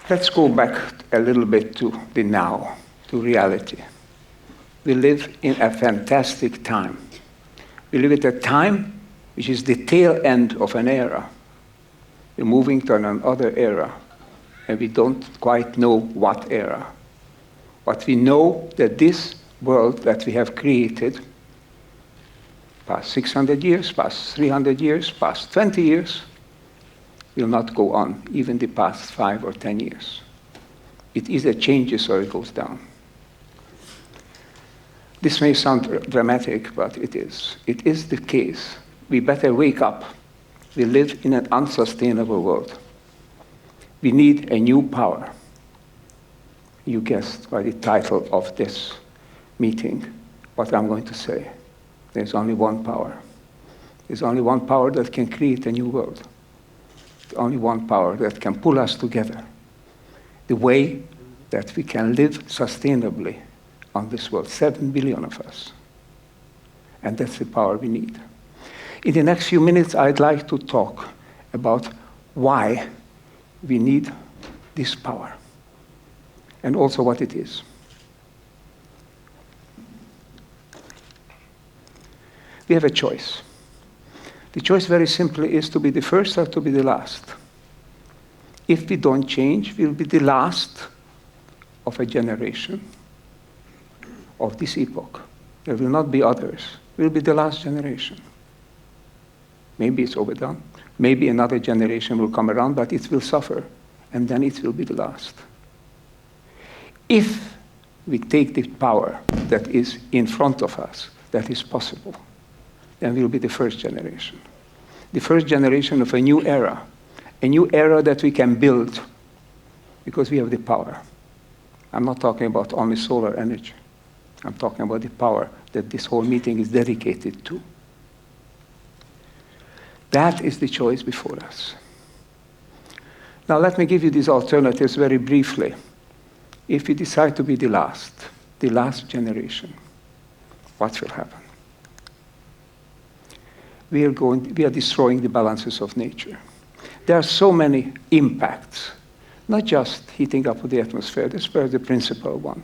Let's go back a little bit to the now, to reality. We live in a fantastic time. We live at a time which is the tail end of an era. We're moving to another era, and we don't quite know what era. But we know that this world that we have created, past 600 years, past 300 years, past 20 years, will not go on, even the past 5 or 10 years. It either changes or it goes down. This may sound dramatic, but it is. It is the case. We better wake up. We live in an unsustainable world. We need a new power. You guessed by the title of this meeting what I'm going to say. There's only one power. There's only one power that can create a new world. There's only one power that can pull us together. The way that we can live sustainably on this world, 7 billion of us. And that's the power we need. In the next few minutes, I'd like to talk about why we need this power, and also what it is. We have a choice. The choice very simply is to be the first or to be the last. If we don't change, we'll be the last of a generation of this epoch. There will not be others. We'll be the last generation. Maybe it's overdone. Maybe another generation will come around, but it will suffer, and then it will be the last. If we take the power that is in front of us, that is possible, then we'll be the first generation. The first generation of a new era that we can build because we have the power. I'm not talking about only solar energy. I'm talking about the power that this whole meeting is dedicated to. That is the choice before us. Now let me give you these alternatives very briefly. If we decide to be the last generation, what will happen? We are destroying the balances of nature. There are so many impacts, not just heating up of the atmosphere, that's perhaps the principal one,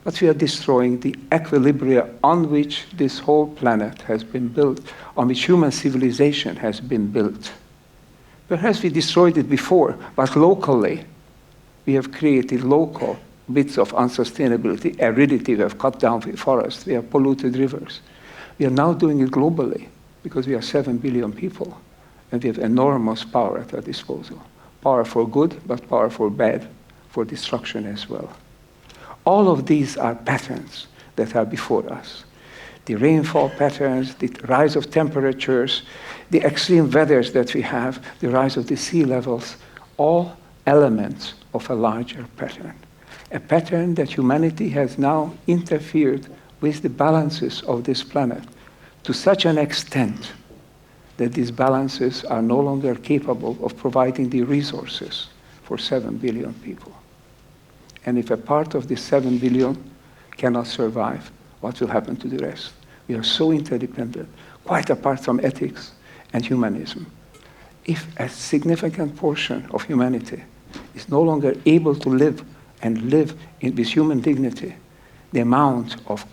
but we are destroying the equilibria on which this whole planet has been built, on which human civilization has been built. Perhaps we destroyed it before, but locally, we have created local bits of unsustainability, aridity, we have cut down forests, we have polluted rivers. We are now doing it globally because we are 7 billion people and we have enormous power at our disposal. Power for good, but power for bad, for destruction as well. All of these are patterns that are before us. The rainfall patterns, the rise of temperatures, the extreme weathers that we have, the rise of the sea levels, all elements of a larger pattern. A pattern that humanity has now interfered with the balances of this planet to such an extent that these balances are no longer capable of providing the resources for 7 billion people. And if a part of this 7 billion cannot survive, what will happen to the rest? We are so interdependent, quite apart from ethics and humanism. If a significant portion of humanity is no longer able to live with human dignity, the amount of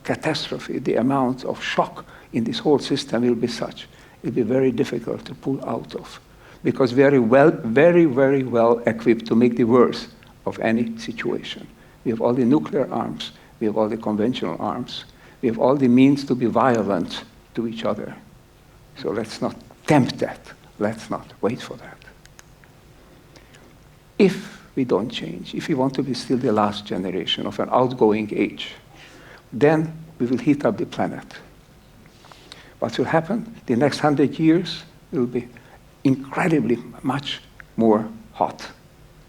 catastrophe, the amount of shock in this whole system will be such. It will be very difficult to pull out of, because we are very, very well equipped to make the worst of any situation. We have all the nuclear arms, we have all the conventional arms, we have all the means to be violent to each other. So let's not tempt that. Let's not wait for that. If we don't change, if we want to be still the last generation of an outgoing age, then we will heat up the planet. What will happen? The next 100 years will be incredibly much more hot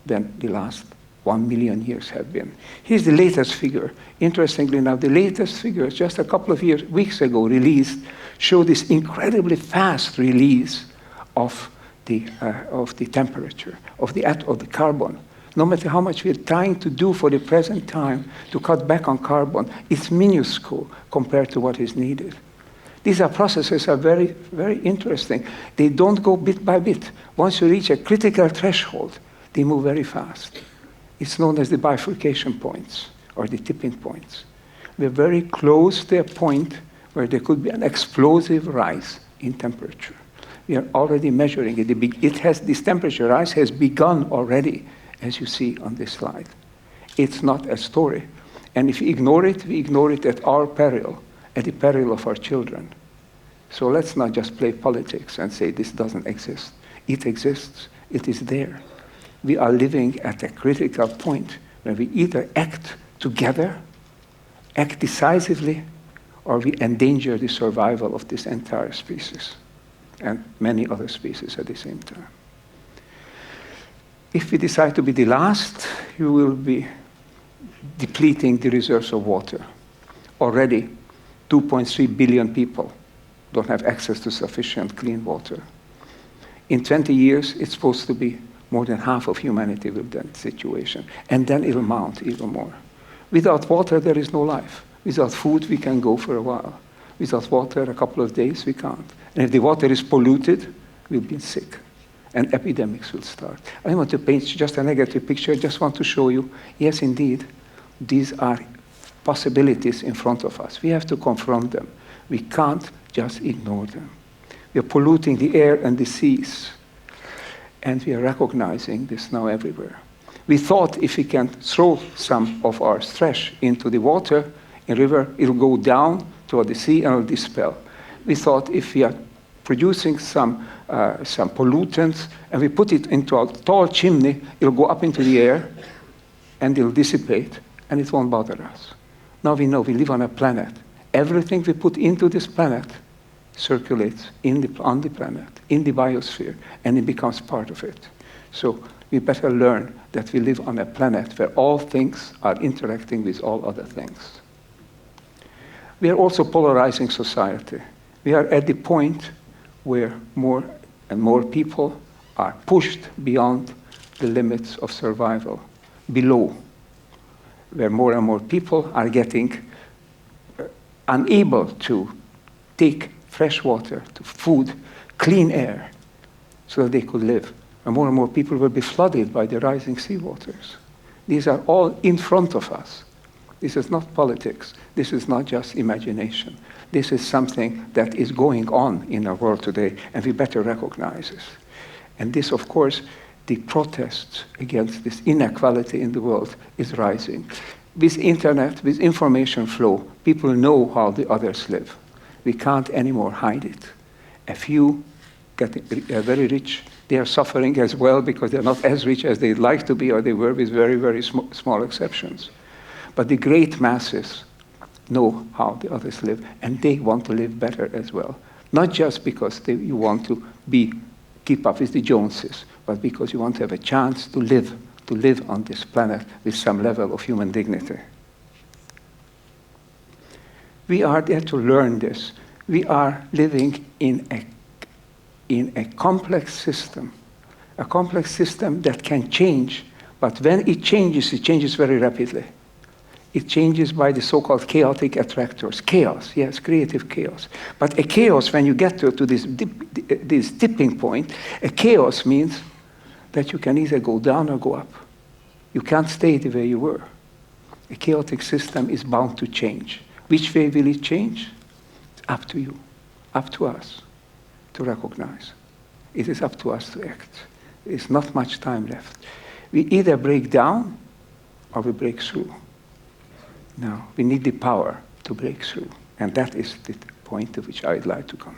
than the last 1 million years have been. Here's the latest figure. Interestingly enough, the latest figures, just a couple of weeks ago released, show this incredibly fast release of the temperature, of the carbon. No matter how much we're trying to do for the present time to cut back on carbon, it's minuscule compared to what is needed. These are processes are very, very interesting. They don't go bit by bit. Once you reach a critical threshold, they move very fast. It's known as the bifurcation points or the tipping points. We're very close to a point where there could be an explosive rise in temperature. We are already measuring it. This temperature rise has begun already, as you see on this slide. It's not a story. And if we ignore it at our peril, at the peril of our children. So let's not just play politics and say this doesn't exist. It exists. It is there. We are living at a critical point where we either act together, act decisively, or we endanger the survival of this entire species and many other species at the same time. If we decide to be the last, you will be depleting the reserves of water. Already, 2.3 billion people don't have access to sufficient clean water. In 20 years, it's supposed to be more than half of humanity with that situation. And then it'll mount even more. Without water, there is no life. Without food, we can go for a while. Without water, a couple of days, we can't. And if the water is polluted, we'll be sick. And epidemics will start. I don't want to paint just a negative picture. I just want to show you, yes, indeed, these are possibilities in front of us. We have to confront them. We can't just ignore them. We are polluting the air and the seas. And we are recognizing this now everywhere. We thought if we can throw some of our trash into the water, in river, it'll go down toward the sea and it'll dispel. We thought if we are producing some pollutants and we put it into a tall chimney, it'll go up into the air and it'll dissipate and it won't bother us. Now we know we live on a planet. Everything we put into this planet circulates on the planet, in the biosphere, and it becomes part of it. So we better learn that we live on a planet where all things are interacting with all other things. We are also polarizing society. We are at the point where more and more people are pushed beyond the limits of survival, below, where more and more people are getting unable to take fresh water, to food, clean air, so that they could live. And more people will be flooded by the rising seawaters. These are all in front of us. This is not politics. This is not just imagination. This is something that is going on in our world today, and we better recognize this. And this, of course, the protests against this inequality in the world is rising. With internet, with information flow, people know how the others live. We can't anymore hide it. A few get very rich. They are suffering as well because they're not as rich as they'd like to be or they were, with very, very small exceptions. But the great masses know how the others live, and they want to live better as well. Not just because you want to keep up with the Joneses, but because you want to have a chance to live on this planet with some level of human dignity. We are there to learn this. We are living in a complex system that can change, but when it changes very rapidly. It changes by the so-called chaotic attractors. Chaos, yes, creative chaos. But a chaos, when you get to this tipping point, a chaos means that you can either go down or go up. You can't stay the way you were. A chaotic system is bound to change. Which way will it change? It's up to you, up to us to recognize. It is up to us to act. There's not much time left. We either break down or we break through. Now, we need the power to break through. And that is the point to which I'd like to come.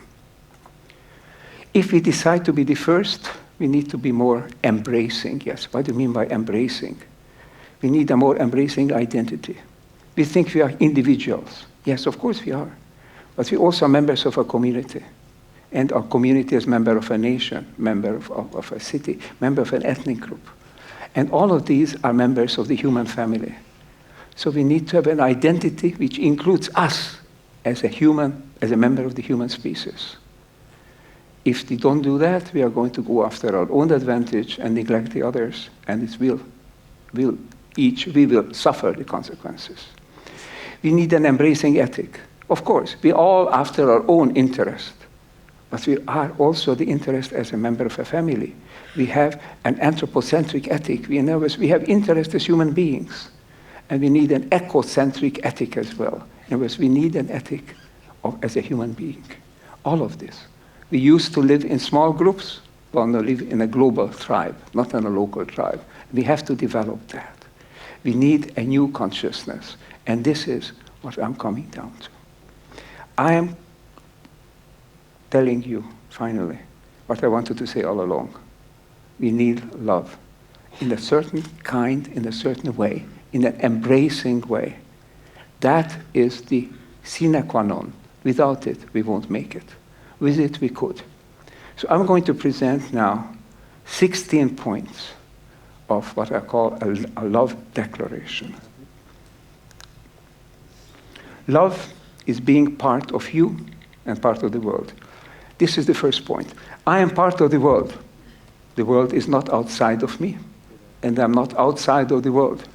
If we decide to be the first, we need to be more embracing. Yes, what do you mean by embracing? We need a more embracing identity. We think we are individuals. Yes, of course we are. But we also are members of a community. And our community is member of a nation, member of a city, member of an ethnic group. And all of these are members of the human family. So we need to have an identity which includes us as a human, as a member of the human species. If we don't do that, we are going to go after our own advantage and neglect the others, and we will suffer the consequences. We need an embracing ethic. Of course, we all after our own interest, but we are also the interest as a member of a family. We have an anthropocentric ethic. We have interest as human beings. And we need an ecocentric ethic as well. In other words, we need an ethic as a human being. All of this. We used to live in small groups. We want to live in a global tribe, not in a local tribe. We have to develop that. We need a new consciousness. And this is what I'm coming down to. I am telling you, finally, what I wanted to say all along. We need love in a certain kind, in a certain way, in an embracing way. That is the sine qua non. Without it, we won't make it. With it, we could. So I'm going to present now 16 points of what I call a love declaration. Love is being part of you and part of the world. This is the first point. I am part of the world. The world is not outside of me, and I'm not outside of the world.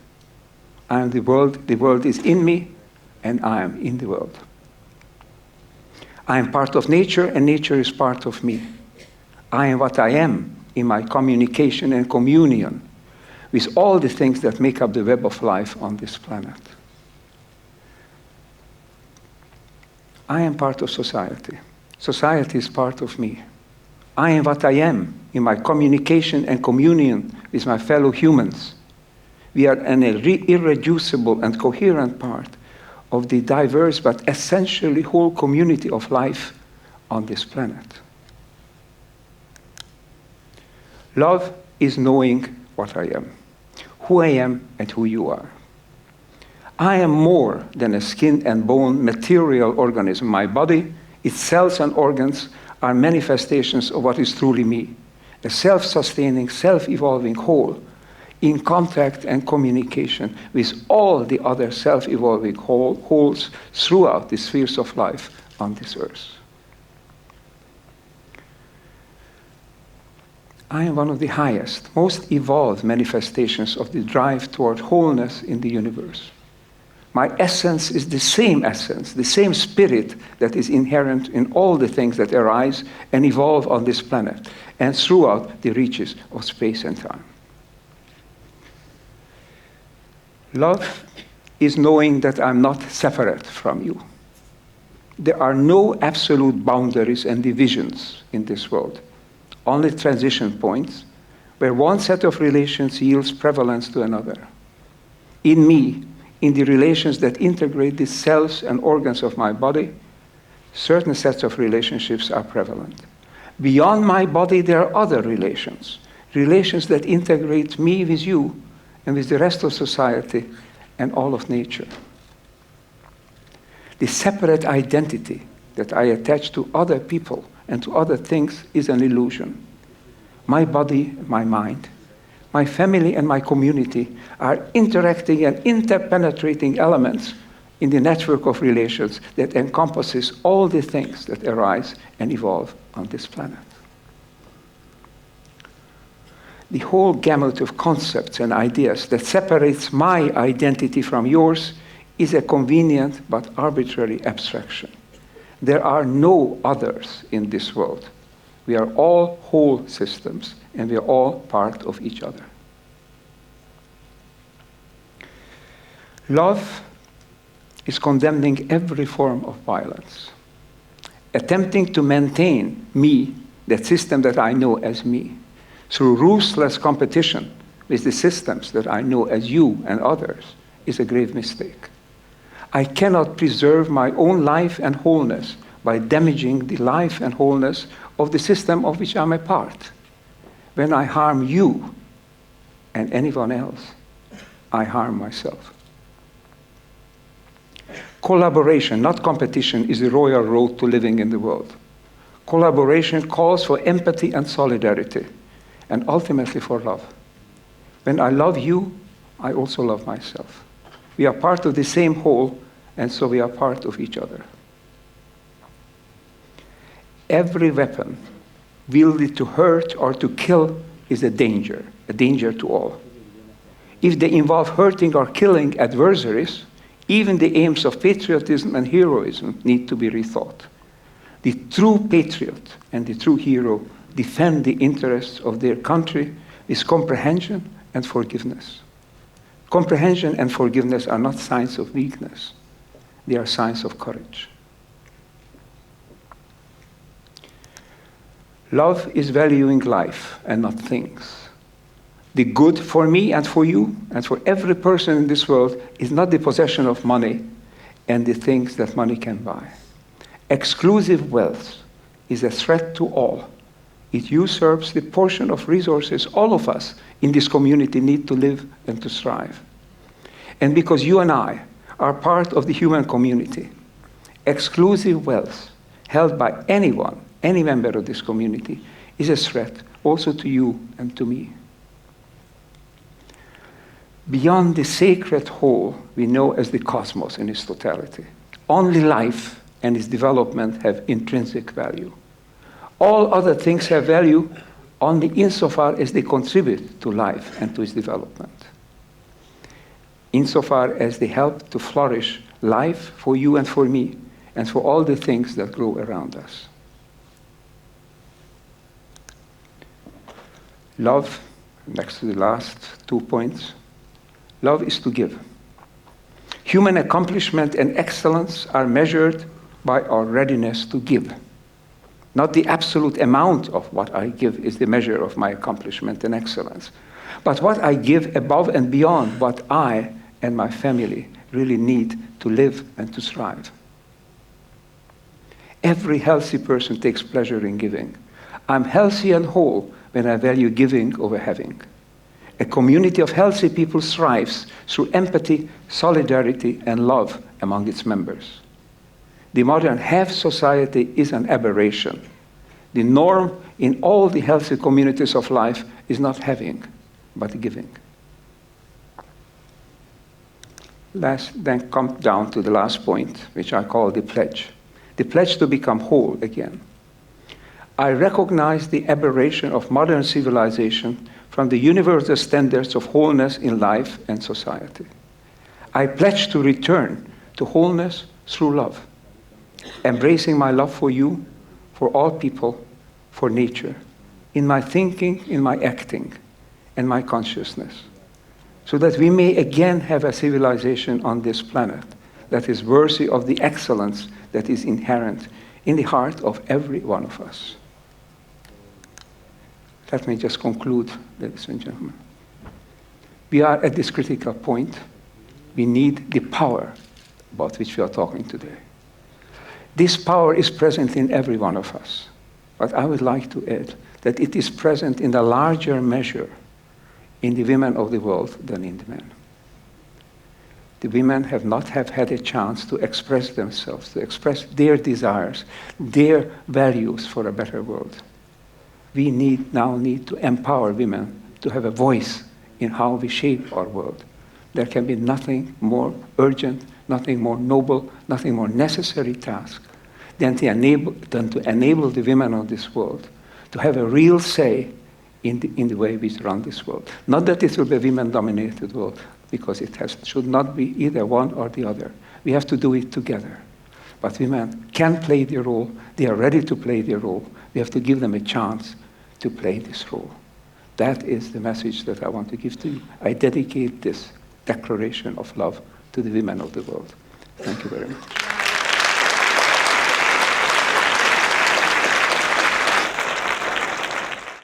I am the world is in me, and I am in the world. I am part of nature, and nature is part of me. I am what I am in my communication and communion with all the things that make up the web of life on this planet. I am part of society. Society is part of me. I am what I am in my communication and communion with my fellow humans. We are an irreducible and coherent part of the diverse but essentially whole community of life on this planet. Love is knowing what I am, who I am and who you are. I am more than a skin and bone material organism. My body, its cells and organs are manifestations of what is truly me, a self-sustaining, self-evolving whole in contact and communication with all the other self-evolving wholes throughout the spheres of life on this earth. I am one of the highest, most evolved manifestations of the drive toward wholeness in the universe. My essence is the same spirit that is inherent in all the things that arise and evolve on this planet and throughout the reaches of space and time. Love is knowing that I'm not separate from you. There are no absolute boundaries and divisions in this world, only transition points where one set of relations yields prevalence to another. In me, in the relations that integrate the cells and organs of my body, certain sets of relationships are prevalent. Beyond my body, there are other relations that integrate me with you and with the rest of society and all of nature. The separate identity that I attach to other people and to other things is an illusion. My body, my mind, my family and my community are interacting and interpenetrating elements in the network of relations that encompasses all the things that arise and evolve on this planet. The whole gamut of concepts and ideas that separates my identity from yours is a convenient but arbitrary abstraction. There are no others in this world. We are all whole systems, and we are all part of each other. Love is condemning every form of violence, attempting to maintain me, that system that I know as me, through ruthless competition with the systems that I know as you and others, is a grave mistake. I cannot preserve my own life and wholeness by damaging the life and wholeness of the system of which I'm a part. When I harm you and anyone else, I harm myself. Collaboration, not competition, is the royal road to living in the world. Collaboration calls for empathy and solidarity, and ultimately for love. When I love you, I also love myself. We are part of the same whole, and so we are part of each other. Every weapon wielded to hurt or to kill is a danger to all. If they involve hurting or killing adversaries, Even the aims of patriotism and heroism need to be rethought. The true patriot and the true hero defend the interests of their country with comprehension and forgiveness. Comprehension and forgiveness are not signs of weakness. They are signs of courage. Love is valuing life and not things. The good for me and for you and for every person in this world is not the possession of money and the things that money can buy. Exclusive wealth is a threat to all. It usurps the portion of resources all of us in this community need to live and to strive. And because you and I are part of the human community, exclusive wealth held by anyone, any member of this community, is a threat also to you and to me. Beyond the sacred whole we know as the cosmos in its totality, only life and its development have intrinsic value. All other things have value only insofar as they contribute to life and to its development. Insofar as they help to flourish life for you and for me and for all the things that grow around us. Love, next to the last 2 points, love is to give. Human accomplishment and excellence are measured by our readiness to give. Not the absolute amount of what I give is the measure of my accomplishment and excellence, but what I give above and beyond what I and my family really need to live and to strive. Every healthy person takes pleasure in giving. I'm healthy and whole when I value giving over having. A community of healthy people thrives through empathy, solidarity, and love among its members. The modern have society is an aberration. The norm in all the healthy communities of life is not having, but giving. Then come down to the last point, which I call the pledge. The pledge to become whole again. I recognize the aberration of modern civilization from the universal standards of wholeness in life and society. I pledge to return to wholeness through love, embracing my love for you, for all people, for nature, in my thinking, in my acting, and my consciousness, so that we may again have a civilization on this planet that is worthy of the excellence that is inherent in the heart of every one of us. Let me just conclude, ladies and gentlemen. We are at this critical point. We need the power about which we are talking today. This power is present in every one of us. But I would like to add that it is present in a larger measure in the women of the world than in the men. The women have not had a chance to express themselves, to express their desires, their values for a better world. We now need to empower women to have a voice in how we shape our world. There can be nothing more urgent, nothing more noble, nothing more necessary task than to enable the women of this world to have a real say in the way we run this world. Not that it will be a women-dominated world, because it should not be either one or the other. We have to do it together. But women can play their role. They are ready to play their role. We have to give them a chance to play this role. That is the message that I want to give to you. I dedicate this declaration of love to the women of the world. Thank you very much.